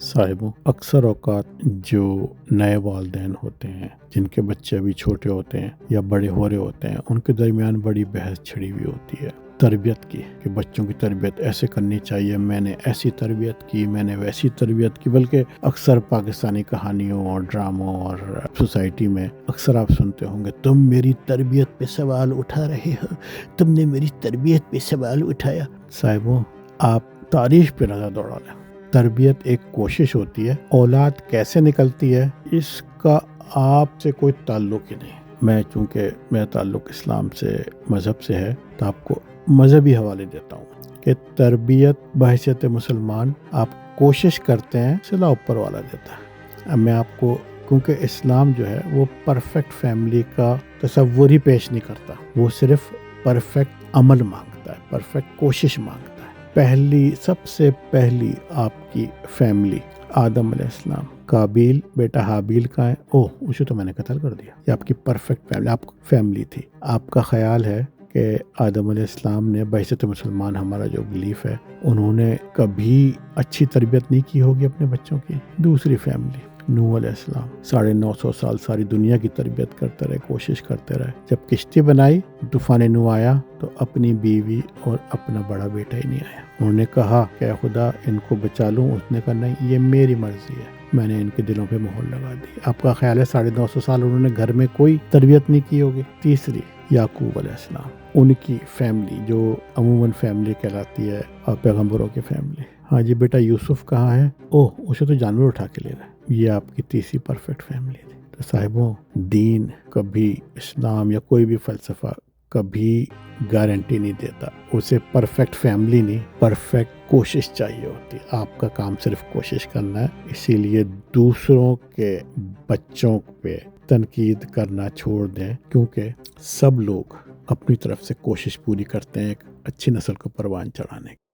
صاحبوں، اکثر اوقات جو نئے والدین ہوتے ہیں جن کے بچے ابھی چھوٹے ہوتے ہیں یا بڑے ہو رہے ہوتے ہیں، ان کے درمیان بڑی بحث چھڑی ہوئی ہوتی ہے تربیت کی، کہ بچوں کی تربیت ایسے کرنی چاہیے، میں نے ایسی تربیت کی، میں نے ویسی تربیت کی۔ بلکہ اکثر پاکستانی کہانیوں اور ڈراموں اور سوسائٹی میں اکثر آپ سنتے ہوں گے، تم میری تربیت پہ سوال اٹھا رہے ہو، تم نے میری تربیت پہ سوال اٹھایا۔ صاحبوں، آپ تاریخ پہ نظر دوڑا لیں۔ تربیت ایک کوشش ہوتی ہے، اولاد کیسے نکلتی ہے اس کا آپ سے کوئی تعلق ہی نہیں۔ میں چونکہ میرا تعلق اسلام سے، مذہب سے ہے، تو آپ کو مذہبی حوالے دیتا ہوں کہ تربیت بحیثیت مسلمان آپ کوشش کرتے ہیں، صلہ اوپر والا دیتا ہے۔ اب میں آپ کو، کیونکہ اسلام جو ہے وہ پرفیکٹ فیملی کا تصور ہی پیش نہیں کرتا، وہ صرف پرفیکٹ عمل مانگتا ہے، پرفیکٹ کوشش مانگتا ہے۔ سب سے پہلی آپ کی فیملی آدم علیہ السلام، قابیل بیٹا حابیل کا ہے، اسے تو میں نے قتل کر دیا۔ یہ آپ کی پرفیکٹ فیملی، آپ فیملی تھی۔ آپ کا خیال ہے کہ آدم علیہ السلام نے، بحیثیت مسلمان ہمارا جو بلیف ہے، انہوں نے کبھی اچھی تربیت نہیں کی ہوگی اپنے بچوں کی؟ دوسری فیملی نوح علیہ السلام، 950 سال ساری دنیا کی تربیت کرتے رہے، کوشش کرتے رہے۔ جب کشتی بنائی، طوفان نوح آیا، تو اپنی بیوی اور اپنا بڑا بیٹا ہی نہیں آیا۔ انہوں نے کہا کہ اے خدا ان کو بچا لوں، اس نے کہا نہیں، یہ میری مرضی ہے، میں نے ان کے دلوں پہ مہر لگا دی۔ آپ کا خیال ہے 950 سال انہوں نے گھر میں کوئی تربیت نہیں کی ہوگی؟ تیسری یعقوب علیہ السلام، ان کی فیملی جو عموماً فیملی کہلاتی ہے اور پیغمبروں کی فیملی۔ ہاں جی بیٹا یوسف کہاں ہے؟ اسے تو جانور اٹھا کے لے گئے۔ یہ آپ کی تیسری پرفیکٹ فیملی تھی۔ تو صاحبوں، دین کبھی، اسلام یا کوئی بھی فلسفہ کبھی گارنٹی نہیں دیتا، اسے پرفیکٹ فیملی نہیں، پرفیکٹ کوشش چاہیے ہوتی۔ آپ کا کام صرف کوشش کرنا ہے۔ اسی لیے دوسروں کے بچوں پہ تنقید کرنا چھوڑ دیں، کیونکہ سب لوگ اپنی طرف سے کوشش پوری کرتے ہیں ایک اچھی نسل کو پروان چڑھانے کی۔